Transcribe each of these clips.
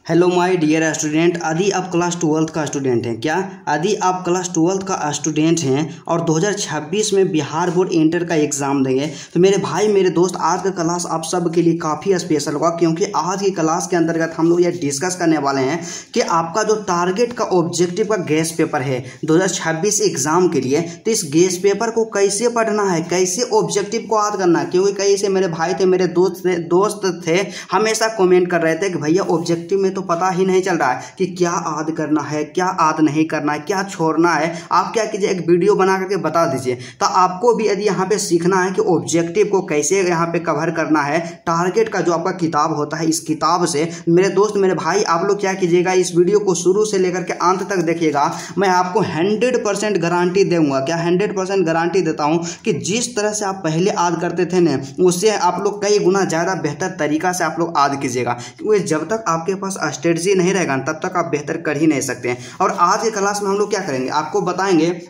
Hello my dear student. यदि आप class 12th का स्टूडेंट हैं क्या? यदि आप क्लास 12th का स्टूडेंट हैं और 2026 में बिहार बोर्ड इंटर का एग्ज़ाम देंगे तो मेरे भाई मेरे दोस्त आज का क्लास आप सब के लिए काफ़ी स्पेशल होगा, क्योंकि आज की क्लास के अंतर्गत हम लोग ये डिस्कस करने वाले हैं कि आपका जो टारगेट का ऑब्जेक्टिव का गेस पेपर है 2026 एग्ज़ाम के लिए, तो इस गेस पेपर को कैसे पढ़ना है, कैसे ऑब्जेक्टिव को याद करना है। क्योंकि कई से मेरे भाई थे, मेरे दोस्त थे, हमेशा कमेंट कर रहे थे कि भैया ऑब्जेक्टिव में तो पता ही नहीं चल रहा है कि क्या याद करना है, क्या याद नहीं करना है, क्या छोड़ना है। आप क्या कीजिए, एक वीडियो बना करके बता दीजिए। तो आपको भी यदि यहाँ पे सीखना है कि ऑब्जेक्टिव को कैसे यहाँ पे कवर करना है, टारगेट का जो आपका किताब होता है, इस किताब से मेरे दोस्त मेरे भाई आप लोग क्या कीजिएगा, इस वीडियो को शुरू से लेकर के अंत तक देखिएगा। मैं आपको 100% गारंटी दूंगा, क्या 100% गारंटी देता हूँ कि जिस तरह से आप पहले याद करते थे ना, उससे आप लोग कई गुना ज़्यादा बेहतर तरीका से आप लोग याद कीजिएगा। क्योंकि जब तक आपके पास स्ट्रेटजी नहीं रहेगा तब तक आप बेहतर कर ही नहीं सकते हैं। और आज के क्लास में हम लोग क्या करेंगे, आपको बताएंगे,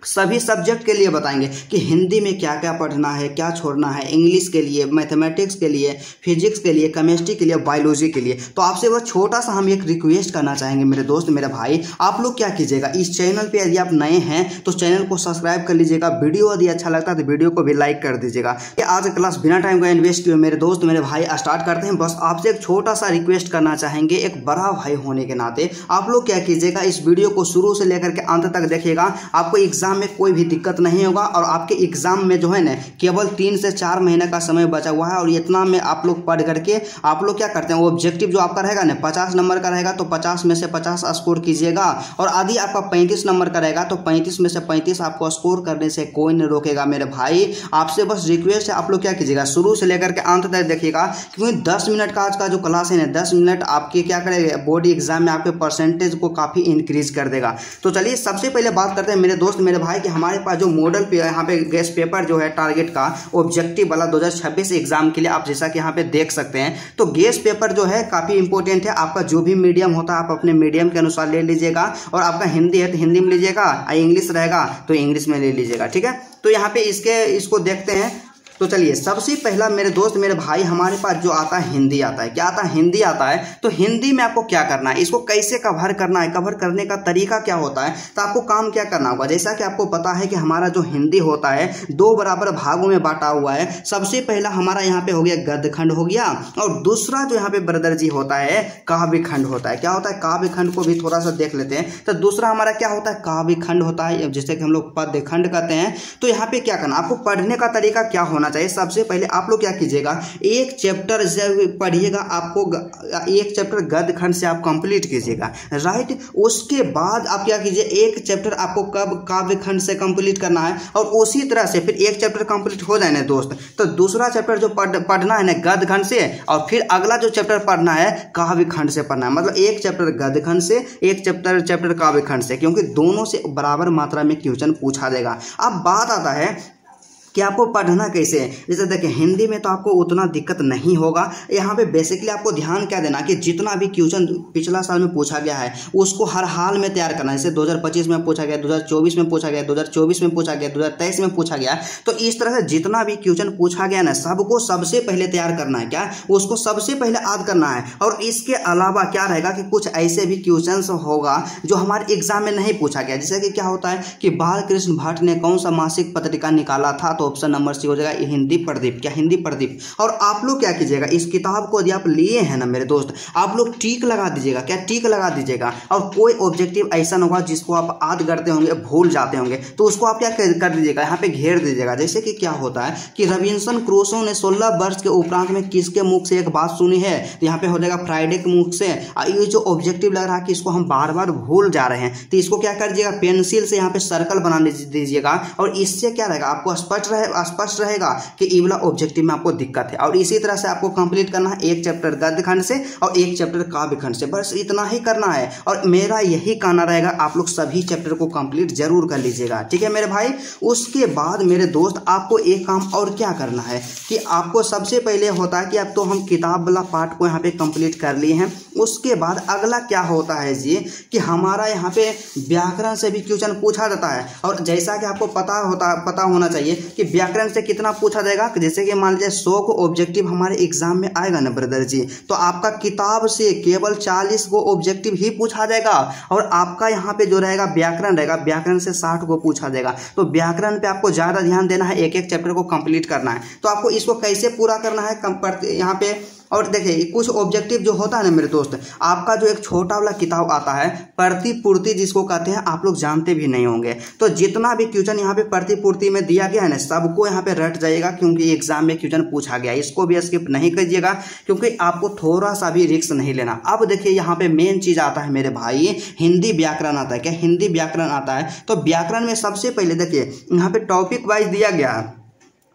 सभी सब्जेक्ट के लिए बताएंगे कि हिंदी में क्या क्या पढ़ना है, क्या छोड़ना है, इंग्लिश के लिए, मैथमेटिक्स के लिए, फिजिक्स के लिए, केमिस्ट्री के लिए, बायोलॉजी के लिए। तो आपसे वो छोटा सा हम एक रिक्वेस्ट करना चाहेंगे मेरे दोस्त मेरे भाई, आप लोग क्या कीजिएगा, इस चैनल पे यदि आप नए हैं तो चैनल को सब्सक्राइब कर लीजिएगा। वीडियो यदि अच्छा लगता है तो वीडियो को भी लाइक कर दीजिएगा। आज क्लास बिना टाइम का इन्वेस्ट किए मेरे दोस्त मेरे भाई स्टार्ट करते हैं। बस आपसे एक छोटा सा रिक्वेस्ट करना चाहेंगे, एक बड़ा भाई होने के नाते आप लोग क्या कीजिएगा, इस वीडियो को शुरू से लेकर के अंत तक देखिएगा। आपको एग्जाम में कोई भी दिक्कत नहीं होगा और आपके एग्जाम में जो है ना केवल 3 से 4 महीने का समय बचा हुआ है। और इतना में आप लोग पढ़ करके आप लोग क्या करते हैं, ऑब्जेक्टिव जो आपका रहेगा ना 50 नंबर का रहेगा तो 50 में से 50 स्कोर कीजिएगा। और यदि आपका 35 नंबर का रहेगा तो 35 में से 35 आपको स्कोर करने से कोई नहीं रोकेगा मेरे भाई। आपसे बस रिक्वेस्ट है, आप लोग क्या कीजिएगा, शुरू से लेकर के अंत तक देखिएगा। क्योंकि 10 मिनट का आज का जो क्लास है ना, 10 मिनट आपके क्या करेगा, बोर्ड एग्जाम में आपके परसेंटेज को काफ़ी इंक्रीज कर देगा। तो चलिए सबसे पहले बात करते हैं मेरे दोस्त मेरे भाई कि हमारे पास जो मॉडल पे यहाँ पे गेस पेपर जो है टारगेट का ऑब्जेक्टिव वाला 2026 एग्जाम के लिए, आप जैसा कि यहाँ पे देख सकते हैं, तो गेस पेपर जो है काफ़ी इंपॉर्टेंट है। आपका जो भी मीडियम होता है आप अपने मीडियम के अनुसार ले लीजिएगा। और आपका हिंदी है तो हिंदी में लीजिएगा, इंग्लिश रहेगा तो इंग्लिश में ले लीजिएगा, ठीक है। तो यहाँ पे इसको देखते हैं। तो चलिए सबसे पहला मेरे दोस्त मेरे भाई हमारे पास जो आता है हिंदी आता है। क्या आता है? हिंदी आता है। तो हिंदी में आपको क्या करना है, इसको कैसे कवर करना है, कवर करने का तरीका क्या होता है। तो आपको काम क्या करना होगा, जैसा कि आपको पता है कि हमारा जो हिंदी होता है 2 बराबर भागों में बांटा हुआ है। सबसे पहला हमारा यहाँ पे हो गया गद्य खंड हो गया, और दूसरा जो यहाँ पे ब्रदर जी होता है काव्य खंड होता है। क्या होता है? काव्य खंड को भी थोड़ा सा देख लेते हैं। तो दूसरा हमारा क्या होता है, काव्य खंड होता है, जिसे कि हम लोग पद्य खंड कहते हैं। तो यहाँ पे क्या करना, आपको पढ़ने का तरीका क्या होना चाहिए। सबसे पहले आप लोग क्या कीजिएगा, एक चैप्टर जब पढ़िएगा, आपको एक चैप्टर गद्य खंड से आप कंप्लीट कीजिएगा, राइट। उसके बाद आप क्या कीजिए, एक चैप्टर आपको कब काव्य खंड से कंप्लीट करना है। और उसी तरह से फिर एक चैप्टर कंप्लीट हो जाए ना दोस्त, तो दूसरा चैप्टर जो पढ़ना है ना गद्य खंड से, और फिर अगला जो चैप्टर पढ़ना है काव्य खंड से पढ़ना है। मतलब एक चैप्टर गद्य खंड से, एक चैप्टर काव्य खंड से, क्योंकि दोनों से बराबर मात्रा में क्वेश्चन पूछा जाएगा। अब बात आता है कि आपको पढ़ना कैसे है। जैसे देखिए हिंदी में तो आपको उतना दिक्कत नहीं होगा। यहाँ पे बेसिकली आपको ध्यान क्या देना कि जितना भी क्वेश्चन पिछला साल में पूछा गया है उसको हर हाल में तैयार करना है। जैसे 2025 में पूछा गया, 2024 में पूछा गया, 2024 में पूछा गया, 2023 में पूछा गया। तो इस तरह से जितना भी क्वेश्चन पूछा गया ना, सबको सबसे पहले तैयार करना है। क्या? उसको सबसे पहले याद करना है। और इसके अलावा क्या रहेगा कि कुछ ऐसे भी क्वेश्चन होगा जो हमारे एग्जाम में नहीं पूछा गया। जैसे कि क्या होता है कि बाल कृष्ण भट्ट ने कौन सा मासिक पत्रिका निकाला था, तो ऑप्शन नंबर सी हो जाएगा हिंदी प्रदीप। क्या? हिंदी प्रदीप। और आप लोग क्या कीजिएगा, इस किताब को यदि आप लिए हैं ना मेरे दोस्त, आप लोग टिक लगा दीजिएगा। क्या? टिक लगा दीजिएगा। और कोई ऑब्जेक्टिव ऐसा ना होगा जिसको आप याद करते होंगे भूल जाते होंगे, तो उसको आप क्या कर दीजिएगा, यहाँ पे घेर दीजिएगा। जैसे कि क्या होता है कि रॉबिन्सन क्रूसो ने 16 वर्ष के उपरांत में किसके मुख से एक बात सुनी है, तो यहाँ पे हो जाएगा फ्राइडे के मुख से। ये जो ऑब्जेक्टिव लग रहा है कि इसको हम बार बार भूल जा रहे हैं, तो इसको क्या कर दीजिएगा, पेंसिल से यहाँ पे सर्कल बना दीजिएगा। और इससे क्या रहेगा, आपको स्पष्ट रहेगा कि ये वाला ऑब्जेक्टिव में आपको दिक्कत है। और इसी तरह से आपको कंप्लीट करना है एक चैप्टर गद्य खंड से और एक चैप्टर काव्य खंड से, बस इतना ही करना है। और मेरा यही कहना रहेगा, आप लोग सभी चैप्टर को कंप्लीट जरूर कर लीजिएगा, ठीक है मेरे भाई। उसके बाद मेरे दोस्त आपको एक काम और क्या करना है कि आपको सबसे पहले होता है कि अब तो हम किताब वाला पार्ट को यहाँ पे कंप्लीट कर लिए हैं। उसके बाद अगला क्या होता है जी कि हमारा यहाँ पे व्याकरण से भी क्वेश्चन पूछा जाता है। और जैसा कि आपको पता होना चाहिए कि व्याकरण से कितना पूछा जाएगा। जैसे कि मान लीजिए 100 को ऑब्जेक्टिव हमारे एग्जाम में आएगा ना ब्रदर जी, तो आपका किताब से केवल 40 को ऑब्जेक्टिव ही पूछा जाएगा और आपका यहाँ पे जो रहेगा व्याकरण रहेगा, व्याकरण से 60 को पूछा जाएगा। तो व्याकरण पे आपको ज़्यादा ध्यान देना है, एक एक चैप्टर को कंप्लीट करना है। तो आपको इसको कैसे पूरा करना है यहाँ पे। और देखिए कुछ ऑब्जेक्टिव जो होता है ना मेरे दोस्त, आपका जो एक छोटा वाला किताब आता है प्रतिपूर्ति जिसको कहते हैं, आप लोग जानते भी नहीं होंगे। तो जितना भी क्वेश्चन यहाँ पे प्रतिपूर्ति में दिया गया है ना, सबको यहाँ पे रट जाइएगा क्योंकि एग्जाम में क्वेश्चन पूछा गया। इसको भी स्किप नहीं कीजिएगा क्योंकि आपको थोड़ा सा भी रिस्क नहीं लेना। अब देखिए यहाँ पे मेन चीज आता है मेरे भाई, हिंदी व्याकरण आता है। क्या हिंदी व्याकरण आता है? तो व्याकरण में सबसे पहले देखिए यहाँ पे टॉपिक वाइज दिया गया है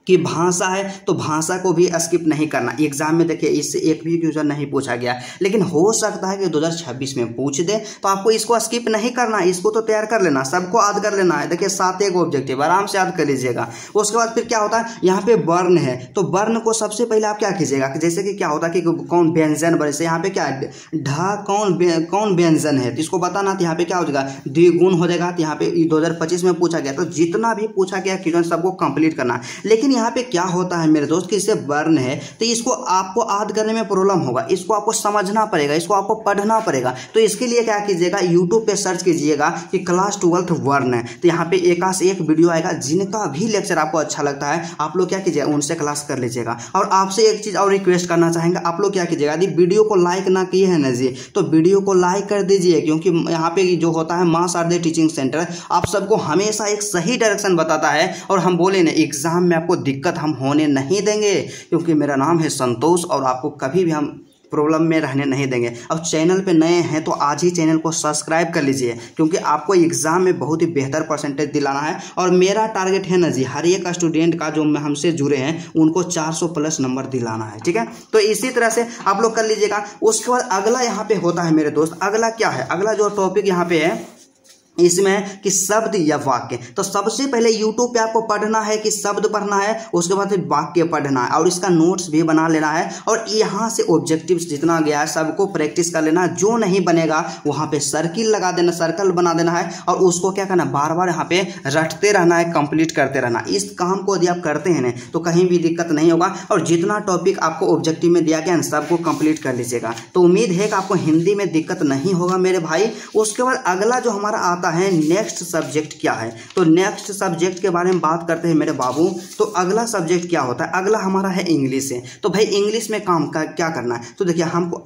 कि भाषा है, तो भाषा को भी स्किप नहीं करना। एग्जाम में देखिए इससे एक भी क्वेश्चन नहीं पूछा गया, लेकिन हो सकता है कि 2026 में पूछ दे, तो आपको इसको स्किप नहीं करना, इसको तो तैयार कर लेना, सबको याद कर लेना है। देखिए 7 एक ऑब्जेक्टिव आराम से याद कर लीजिएगा। उसके बाद फिर क्या होता है, यहाँ पे वर्ण है, तो वर्ण को सबसे पहले आप क्या कीजिएगा, जैसे कि क्या होता है कि कौन व्यंजन बने से यहाँ पे क्या ढ कौन व्यंजन है, तो इसको बताना। तो यहाँ पे क्या हो जाएगा, द्विगुण हो जाएगा। तो यहाँ पे 2025 में पूछा गया, तो जितना भी पूछा गया क्वेश्चन सबको कंप्लीट करना। लेकिन यहाँ पे क्या होता है मेरे दोस्त कि इससे वर्ण है, तो इसको आपको याद करने में प्रॉब्लम होगा, इसको आपको समझना पड़ेगा, इसको आपको पढ़ना पड़ेगा। तो इसके लिए क्या कीजिएगा, यूट्यूब पे सर्च कीजिएगा कि क्लास 12th वर्ण है, तो यहाँ पे एक से एक वीडियो आएगा। जिनका भी लेक्चर आपको अच्छा लगता है आप लोग क्या कीजिएगा, उनसे क्लास कर लीजिएगा। और आपसे एक चीज और रिक्वेस्ट करना चाहेंगे, आप लोग क्या कीजिएगा, यदि वीडियो को लाइक ना किए हैं ना जी, तो वीडियो को लाइक कर दीजिए, क्योंकि यहाँ पे जो होता है मां शारदे टीचिंग सेंटर आप सबको हमेशा एक सही डायरेक्शन बताता है। और हम बोले ना एग्जाम में आपको दिक्कत हम होने नहीं देंगे, क्योंकि मेरा नाम है संतोष और आपको कभी भी हम प्रॉब्लम में रहने नहीं देंगे। अब चैनल पे नए हैं तो आज ही चैनल को सब्सक्राइब कर लीजिए, क्योंकि आपको एग्जाम में बहुत ही बेहतर परसेंटेज दिलाना है। और मेरा टारगेट है ना जी, हर एक स्टूडेंट का जो हमसे जुड़े हैं उनको 400 प्लस नंबर दिलाना है, ठीक है। तो इसी तरह से आप लोग कर लीजिएगा। उसके बाद अगला यहाँ पे होता है मेरे दोस्त, अगला क्या है, अगला जो टॉपिक यहाँ पे है इसमें कि शब्द या वाक्य। तो सबसे पहले यूट्यूब पे आपको पढ़ना है कि शब्द पढ़ना है, उसके बाद फिर वाक्य पढ़ना है और इसका नोट्स भी बना लेना है। और यहाँ से ऑब्जेक्टिव्स जितना गया है सबको प्रैक्टिस कर लेना। जो नहीं बनेगा वहाँ पे सर्किल लगा देना, सर्कल बना देना है और उसको क्या करना, बार बार यहाँ पे रटते रहना है, कंप्लीट करते रहना। इस काम को यदि आप करते हैं ना तो कहीं भी दिक्कत नहीं होगा। और जितना टॉपिक आपको ऑब्जेक्टिव में दिया गया है सबको कंप्लीट कर लीजिएगा। तो उम्मीद है कि आपको हिंदी में दिक्कत नहीं होगा मेरे भाई। उसके बाद अगला जो हमारा है नेक्स्ट सब्जेक्ट क्या है, तो नेक्स्ट सब्जेक्ट के बारे में बात करते हैं मेरे बाबू। तो अगला सब्जेक्ट क्या होता है, अगला हमारा है इंग्लिश है। तो भाई इंग्लिश में काम क्या करना है, तो देखिए हमको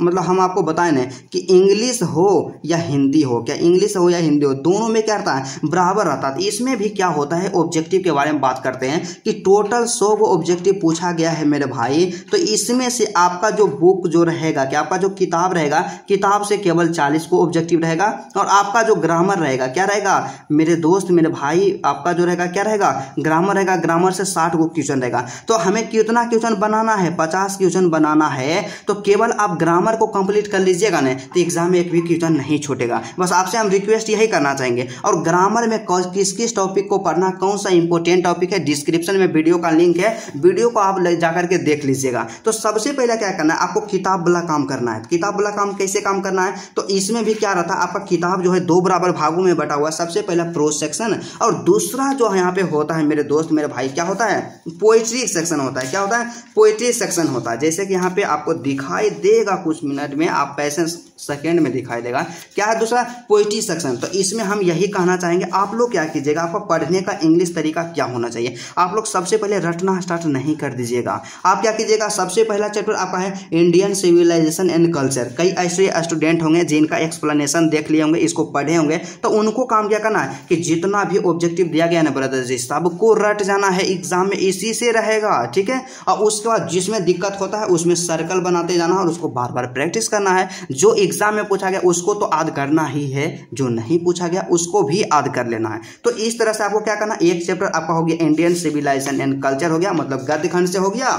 मतलब हम आपको बताएं ना कि इंग्लिश हो या हिंदी हो, क्या इंग्लिश हो या हिंदी हो, दोनों में क्या रहता है, बराबर रहता है। इसमें भी क्या होता है, ऑब्जेक्टिव के बारे में बात करते हैं कि टोटल 100 को ऑब्जेक्टिव पूछा गया है मेरे भाई। तो इसमें से आपका जो बुक जो रहेगा, कि आपका जो किताब रहेगा, किताब से केवल 40 को ऑब्जेक्टिव रहेगा। और आपका जो ग्रामर रहेगा, क्या रहेगा मेरे दोस्त मेरे भाई, आपका जो रहेगा क्या रहेगा, ग्रामर रहेगा। ग्रामर से 60 को क्वेश्चन रहेगा। तो हमें कितना क्वेश्चन बनाना है, 50 क्वेश्चन बनाना है। तो केवल आप ग्रामर को कंप्लीट कर लीजिएगा ना, तो एग्जाम में एक भी क्वेश्चन नहीं छूटेगा। बस आपसे हम रिक्वेस्ट यही करना चाहेंगे। और ग्रामर में किस किस टॉपिक को पढ़ना, कौन सा इंपॉर्टेंट टॉपिक है, डिस्क्रिप्शन में वीडियो का लिंक है, वीडियो को आप जाकर के देख लीजिएगा। तो सबसे पहले क्या करना है, आपको किताब वाला काम करना है। किताब वाला काम कैसे काम करना है, तो इसमें भी क्या रहता है, आपका किताब जो है 2 बराबर भागों में बटा हुआ। सबसे पहला प्रोज सेक्शन और दूसरा जो यहाँ पे होता है मेरे दोस्त मेरे भाई, क्या होता है, पोएट्री सेक्शन होता है। क्या होता है, पोएट्री सेक्शन होता है। जैसे कि यहाँ पे आपको दिखाई देगा कुछ मिनट में, आप पैसेंस सेकेंड में दिखाई देगा। क्या है दूसरा, पोएट्री सेक्शन। तो इसमें हम यही कहना चाहेंगे, आप लोग क्या कीजिएगा, आपका पढ़ने का इंग्लिश तरीका क्या होना चाहिए। आप लोग सबसे पहले रटना स्टार्ट नहीं कर दीजिएगा। आप क्या कीजिएगा, सबसे पहला चैप्टर आपका है इंडियन सिविलाइजेशन एंड कल्चर। कई ऐसे स्टूडेंट होंगे जिनका एक्सप्लेनेशन देख लिए होंगे, इसको पढ़े होंगे। तो उनको काम क्या करना है कि जितना भी ऑब्जेक्टिव दिया गया ना ब्रदर जी, सबको रट जाना है। एग्जाम में इसी से रहेगा, ठीक है। और उसके बाद जिसमें दिक्कत होता है उसमें सर्कल बनाते जाना और उसको बार बार प्रैक्टिस करना है। जो एग्जाम में पूछा गया उसको तो याद करना ही है, जो नहीं पूछा गया उसको भी याद कर लेना है। तो इस तरह से आपको क्या करना, एक चैप्टर आपका हो गया इंडियन सिविलाइजेशन एंड कल्चर हो गया, मतलब गद्य खंड से हो गया।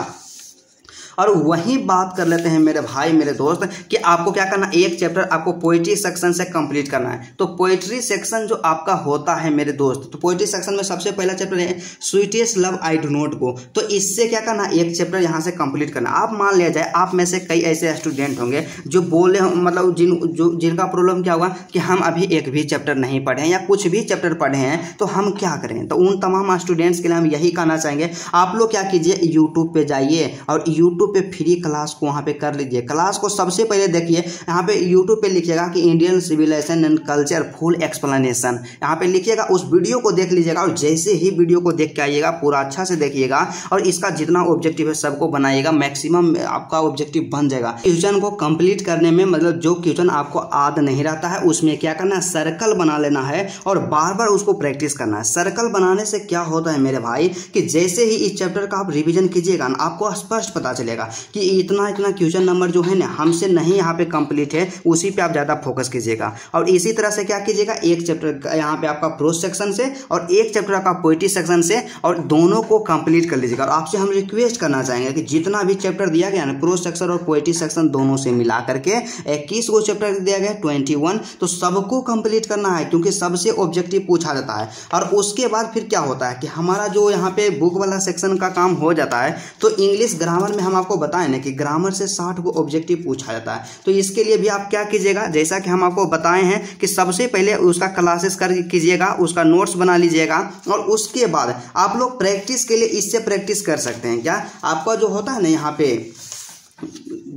और वही बात कर लेते हैं मेरे भाई मेरे दोस्त कि आपको क्या करना, एक चैप्टर आपको पोएट्री सेक्शन से कंप्लीट करना है। तो पोएट्री सेक्शन जो आपका होता है मेरे दोस्त, तो पोएट्री सेक्शन में सबसे पहला चैप्टर है sweetest love I do not go. तो इससे क्या करना, एक चैप्टर यहाँ से कंप्लीट करना। आप मान लिया जाए आप में से कई ऐसे स्टूडेंट होंगे जो बोले मतलब जिनका प्रॉब्लम क्या होगा कि हम अभी एक भी चैप्टर नहीं पढ़े हैं या कुछ भी चैप्टर पढ़े हैं, तो हम क्या करें। तो उन तमाम स्टूडेंट्स के लिए हम यही कहना चाहेंगे, आप लोग क्या कीजिए, यूट्यूब पे जाइए और यूट्यूब पे फ्री क्लास को वहाँ पे कर लीजिए। क्लास को सबसे पहले देखिए, यहाँ पे यूट्यूब पे लिखिएगा कि Indian civilization and culture full explanation, यहाँ पे लिखिएगा, उस वीडियो को देख लीजिएगा और जैसे ही वीडियो को देख के आइएगा पूरा अच्छा से देखिएगा और इसका जितना ऑब्जेक्टिव है सबको बनाइएगा, मैक्सिमम आपका ऑब्जेक्टिव बन जाएगा। क्वेश्चन को कंप्लीट करने में मतलब जो क्वेश्चन आपको याद नहीं रहता है उसमें क्या करना है, सर्कल बना लेना है और बार बार उसको प्रैक्टिस करना है। सर्कल बनाने से क्या होता है मेरे भाई कि जैसे ही इस चैप्टर का आप रिवीजन कीजिएगा ना, आपको स्पष्ट पता चलेगा कि इतना इतना क्वेश्चन नंबर जो है ना हमसे नहीं यहाँ पे कंप्लीट है, उसी पे आप ज़्यादा फोकस कीजिएगा। और इसी तरह से क्या कीजिएगा, एक चैप्टर यहाँ पे आपका प्रोज सेक्शन से और एक चैप्टर आपका पोएट्री सेक्शन से, और दोनों को कंप्लीट कर लीजिएगा। और आपसे हम रिक्वेस्ट करना चाहेंगे कि जितना भी चैप्टर दिया गया ना, प्रोज सेक्शन और पोएट्री सेक्शन दोनों से मिला करके 21 को चैप्टर दिया गया 21, तो सबको कंप्लीट करना है क्योंकि सबसे ऑब्जेक्टिव पूछा जाता है। और उसके बाद फिर क्या होता है कि हमारा जो यहाँ पे बुक वाला सेक्शन का काम हो जाता है, तो इंग्लिश ग्रामर में हम आपको बताएं ना कि ग्रामर से 60 को ऑब्जेक्टिव पूछा जाता है। तो इसके लिए भी आप क्या कीजिएगा, जैसा कि हम आपको बताए हैं कि सबसे पहले उसका क्लासेस कर कीजिएगा, उसका नोट्स बना लीजिएगा और उसके बाद आप लोग प्रैक्टिस के लिए इससे प्रैक्टिस कर सकते हैं। क्या आपका जो होता है ना यहाँ पे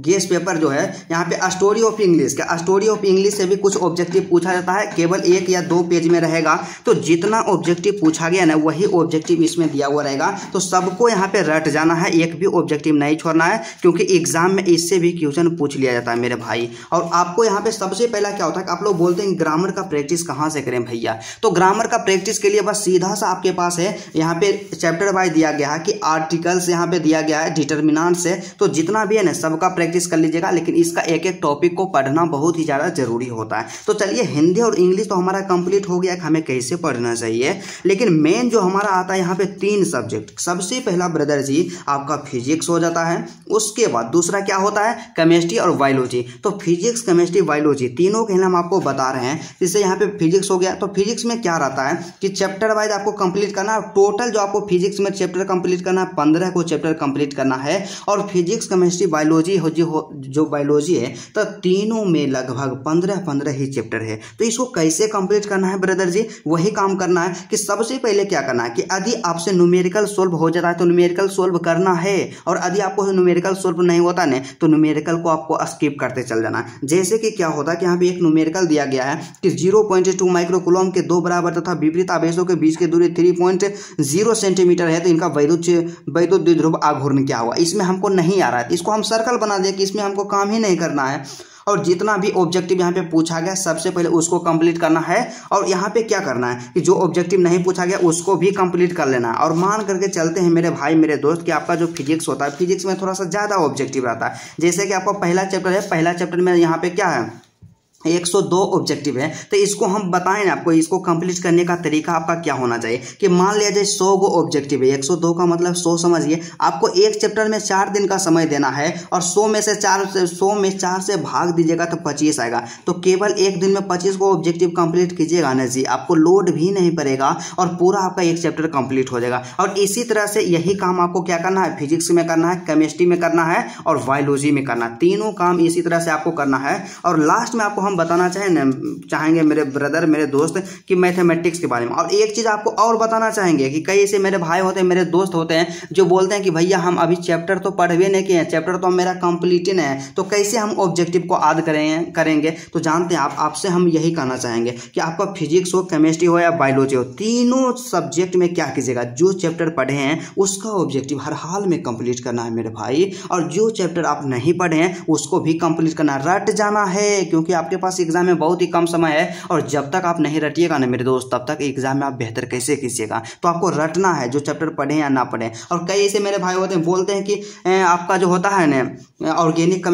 गेस्ट पेपर जो है, यहाँ पे स्टोरी ऑफ इंग्लिश का, स्टोरी ऑफ इंग्लिश से भी कुछ ऑब्जेक्टिव पूछा जाता है, केवल 1 या 2 पेज में रहेगा। तो जितना ऑब्जेक्टिव पूछा गया ना वही ऑब्जेक्टिव इसमें दिया हुआ रहेगा। तो सबको यहाँ पे रट जाना है, एक भी ऑब्जेक्टिव नहीं छोड़ना है क्योंकि एग्जाम में इससे भी क्वेश्चन पूछ लिया जाता है मेरे भाई। और आपको यहाँ पे सबसे पहला क्या होता है कि आप लोग बोलते हैं ग्रामर का प्रैक्टिस कहाँ से करें भैया, तो ग्रामर का प्रैक्टिस के लिए बस सीधा सा आपके पास है, यहाँ पे चैप्टर वाइज दिया गया है कि आर्टिकल्स यहाँ पे दिया गया है डिटर्मिनेंट से, तो जितना भी है ना सबका प्रैक्टिस कर लीजिएगा। लेकिन इसका एक एक टॉपिक को पढ़ना बहुत ही ज़्यादा जरूरी होता है। तो चलिए हिंदी और इंग्लिश तो हमारा कंप्लीट हो गया कि हमें कैसे पढ़ना चाहिए, लेकिन मेन जो हमारा आता है यहाँ पे 3 सब्जेक्ट। सबसे पहला ब्रदर जी आपका फिजिक्स हो जाता है, उसके बाद दूसरा क्या होता है केमिस्ट्री और बायोलॉजी। तो फिजिक्स केमिस्ट्री बायोलॉजी तीनों के हम आपको बता रहे हैं। जैसे यहाँ पे फिजिक्स हो गया, तो फिजिक्स में क्या रहता है कि चैप्टर वाइज आपको कंप्लीट करना है। टोटल जो आपको फिजिक्स में चैप्टर कंप्लीट करना है 15 को चैप्टर कंप्लीट करना है। और फिजिक्स केमिस्ट्री बायोलॉजी जो बायोलॉजी है तो तीनों में लगभग 15 ही चैप्टर है। तो इसको कैसे कंप्लीट करना है ब्रदर जी, वही काम करना है कि सबसे पहले क्या करना है कि यदि आपसे न्यूमेरिकल सोल्व हो जाता है तो न्यूमेरिकल सोल्व करना है, और यदि आपको न्यूमेरिकल सोल्व नहीं होता ना तो न्यूमेरिकल को आपको स्किप करते चल जाना है। जैसे कि क्या होता है कि यहाँ पे एक न्यूमेरिकल दिया गया है कि 0.2 माइक्रोकूलम के 2 बराबर तथा विपरीत आवेशों के बीच की दूरी 3.0 सेंटीमीटर है, तो इनका वैद्युत द्विध्रुव आघूर्ण क्या हुआ, इसमें हमको नहीं आ रहा है। इसको हम सर्कल बना दें कि इसमें हमको काम ही नहीं करना है। और जितना भी ऑब्जेक्टिव यहाँ पे पूछा गया सबसे पहले उसको कंप्लीट करना है। और यहाँ पे क्या करना है कि जो ऑब्जेक्टिव नहीं पूछा गया उसको भी कंप्लीट कर लेना है। और मान करके चलते हैं मेरे भाई मेरे दोस्त कि आपका जो फिजिक्स होता है, फिजिक्स में थोड़ा सा ज़्यादा ऑब्जेक्टिव रहता है। जैसे कि आपका पहला चैप्टर है, पहला चैप्टर में यहाँ पे क्या है 102 ऑब्जेक्टिव है। तो इसको हम बताएं आपको, इसको कंप्लीट करने का तरीका आपका क्या होना चाहिए कि मान लिया जाए 100 गो ऑब्जेक्टिव है, 102 का मतलब 100 समझिए। आपको एक चैप्टर में 4 दिन का समय देना है और 100 में 4 से भाग दीजिएगा तो 25 आएगा। तो केवल एक दिन में 25 को ऑब्जेक्टिव कंप्लीट कीजिएगा ना जी, आपको लोड भी नहीं पड़ेगा और पूरा आपका एक चैप्टर कंप्लीट हो जाएगा। और इसी तरह से यही काम आपको क्या करना है, फिजिक्स में करना है, केमिस्ट्री में करना है और बायोलॉजी में करना है। तीनों काम इसी तरह से आपको करना है। और लास्ट में आपको बताना चाहेंगे मेरे ब्रदर मेरे दोस्त कि मैथमेटिक्स के बारे में। और एक चीज आपको और बताना चाहेंगे कि कई ऐसे मेरे भाई होते हैं, मेरे दोस्त होते हैं जो बोलते हैं कि भैया हम अभी चैप्टर तो पढ़वे नहीं किए हैं, चैप्टर तो मेरा कंप्लीट ही नहीं है, तो कैसे हम ऑब्जेक्टिव को याद करेंगे। तो जानते हैं आपसे हम यही कहना चाहेंगे कि आपका फिजिक्स हो, केमिस्ट्री हो या बायोलॉजी हो, तीनों सब्जेक्ट में क्या कीजिएगा, जो चैप्टर पढ़े हैं उसका ऑब्जेक्टिव हर हाल में कंप्लीट करना है मेरे भाई। और जो चैप्टर आप नहीं पढ़े हैं उसको भी कंप्लीट करना, रट जाना है, क्योंकि आपके पास एग्जाम में बहुत ही कम समय है, और जब तक आप नहीं रटिएगा ना मेरे दोस्त, तब तक एग्जाम में आप बेहतर कैसे कीजिएगा। तो आपको रटना है, जो चैप्टर पढ़े या ना पढ़े। और कई ऐसे मेरे भाई होते हैं, बोलते हैं कि आपका जो होता है ना ऑर्गेनिक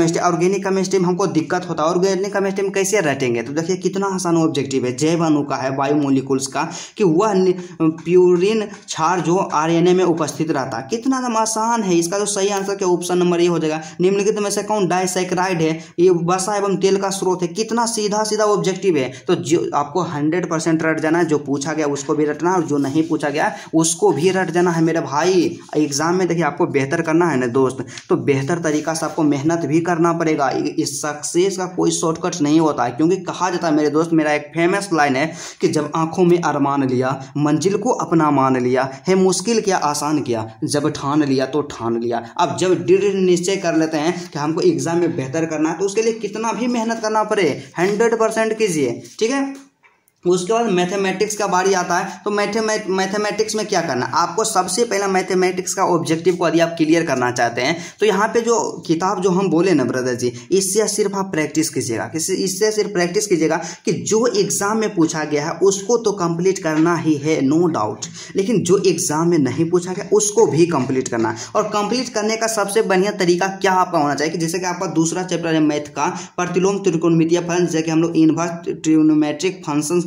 केमिस्ट्री में हमको दिक्कत होता है, ऑर्गेनिक केमिस्ट्री में कैसे रटेंगे। तो देखिए कितना आसान ऑब्जेक्टिव है, जैव अणु का है, बायोमोलिकुल्स का, कि वह प्यूरिन क्षार जो आरएनए में उपस्थित रहता है। कितना आसान है। इसका जो सही आंसर क्या ऑप्शन नंबर ए हो जाएगा। निम्नलिखित में से कौन डाइसैकेराइड है, ये वसा एवं तेल का स्रोत है। कितना सीधा सीधा ऑब्जेक्टिव है। तो जो आपको 100% रट जाना है, जो पूछा गया उसको भी रटना, और जो नहीं पूछा गया उसको भी रट जाना है मेरे भाई। एग्जाम में देखिए आपको बेहतर करना है ना दोस्त, तो बेहतर तरीका से आपको मेहनत भी करना पड़ेगा। इस सक्सेस का कोई शॉर्टकट नहीं होता है, क्योंकि कहा जाता है मेरे दोस्त, मेरा एक फेमस लाइन है कि जब आंखों में अरमान लिया, मंजिल को अपना मान लिया, है मुश्किल क्या आसान किया, जब ठान लिया तो ठान लिया। अब जब दृढ़ निश्चय कर लेते हैं कि हमको एग्जाम में बेहतर करना है, तो उसके लिए कितना भी मेहनत करना पड़े 100% कीजिए, ठीक है। उसके बाद मैथमेटिक्स का बारी आता है। तो मैथमेटिक्स में क्या करना, आपको सबसे पहला मैथमेटिक्स का ऑब्जेक्टिव को यदि आप क्लियर करना चाहते हैं, तो यहाँ पे जो किताब जो हम बोले ना ब्रदर जी, इससे सिर्फ आप प्रैक्टिस कीजिएगा, इससे सिर्फ प्रैक्टिस कीजिएगा कि जो एग्जाम में पूछा गया है उसको तो कंप्लीट करना ही है, नो डाउट, लेकिन जो एग्जाम में नहीं पूछा गया उसको भी कंप्लीट करना है। और कंप्लीट करने का सबसे बढ़िया तरीका क्या आपका होना चाहिए कि जैसे कि आपका दूसरा चैप्टर है मैथ का, प्रतिलोम त्रिकोणमितीय फलन, जैसे कि हम लोग इनवर्स ट्रिग्नोमेट्रिक फंक्शन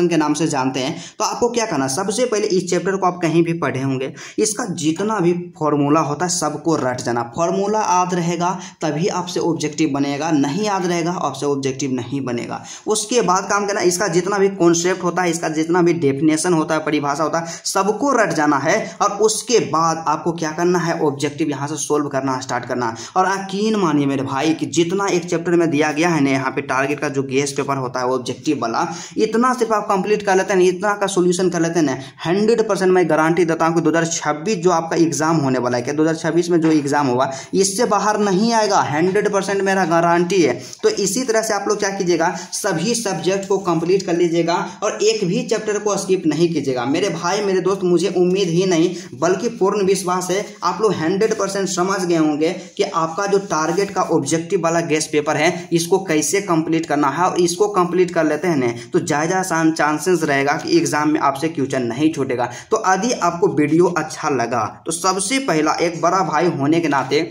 के नाम से जानते हैं। तो आपको क्या करना, सबसे पहले इस चैप्टर को आप कहीं भी पढ़े होंगे, इसका जितना भी फॉर्मूला होता है सबको रट जाना। फॉर्मूला याद रहेगा तभी आपसे ऑब्जेक्टिव बनेगा, नहीं याद रहेगा आपसे ऑब्जेक्टिव नहीं बनेगा। उसके बाद काम करना, इसका जितना भी कॉन्सेप्ट होता है, इसका जितना भी डेफिनेशन होता है, परिभाषा होता है, सबको रट जाना है। और उसके बाद आपको क्या करना है, ऑब्जेक्टिव यहाँ से सोल्व करना स्टार्ट करना। और यकीन मानिए मेरे भाई कि जितना एक चैप्टर में दिया गया है ना, यहाँ पे टारगेट का जो गेस्ट पेपर होता है ऑब्जेक्टिव वाला, इतना सिर्फ आप कंप्लीट कर लेते हैं, इतना का सॉल्यूशन कर लेते हैं, 100% मैं गारंटी देता हूं कि 2026 जो आपका एग्जाम होने वाला है, क्या 2026 में जो एग्जाम होगा इससे बाहर नहीं आएगा, 100% मेरा गारंटी है। तो इसी तरह से आप लोग क्या कीजिएगा, सभी सब्जेक्ट को कंप्लीट कर लीजिएगा और एक भी चैप्टर को स्किप नहीं कीजिएगा मेरे भाई मेरे दोस्त। मुझे उम्मीद ही नहीं बल्कि पूर्ण विश्वास है आप लोग 100% समझ गए होंगे कि आपका जो टारगेट का ऑब्जेक्टिव वाला गेस्ट पेपर है, इसको कैसे कंप्लीट करना है। और इसको कंप्लीट कर लेते हैं तो ज़्यादा चांसेस रहेगा कि एग्जाम में आपसे क्वेश्चन नहीं छूटेगा। तो यदि आपको वीडियो अच्छा लगा तो सबसे पहला एक बड़ा भाई होने के नाते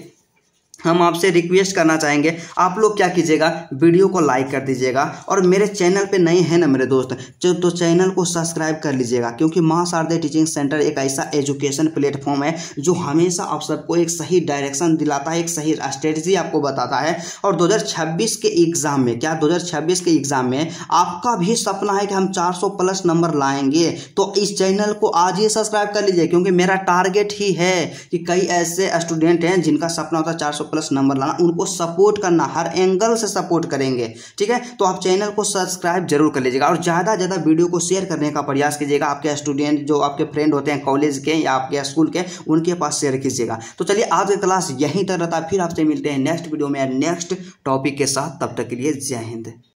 हम आपसे रिक्वेस्ट करना चाहेंगे, आप लोग क्या कीजिएगा, वीडियो को लाइक कर दीजिएगा। और मेरे चैनल पे नए हैं ना मेरे दोस्त, तो चैनल को सब्सक्राइब कर लीजिएगा, क्योंकि मां शारदे टीचिंग सेंटर एक ऐसा एजुकेशन प्लेटफॉर्म है जो हमेशा आप सबको एक सही डायरेक्शन दिलाता है, एक सही स्ट्रेटजी आपको बताता है। और 2026 के एग्जाम में, क्या 2026 के एग्जाम में आपका भी सपना है कि हम 400+ नंबर लाएंगे, तो इस चैनल को आज ही सब्सक्राइब कर लीजिए, क्योंकि मेरा टारगेट ही है कि कई ऐसे स्टूडेंट हैं जिनका सपना होता है 400+ नंबर लाना, उनको सपोर्ट करना, हर एंगल से सपोर्ट करेंगे, ठीक है। तो आप चैनल को सब्सक्राइब जरूर कर लीजिएगा और ज़्यादा वीडियो को शेयर करने का प्रयास कीजिएगा। आपके स्टूडेंट जो आपके फ्रेंड होते हैं कॉलेज के या आपके स्कूल के, उनके पास शेयर कीजिएगा। तो चलिए आज की क्लास यहीं तक रहता है, फिर आपसे मिलते हैं नेक्स्ट वीडियो में नेक्स्ट टॉपिक के साथ। तब तक के लिए जय हिंद।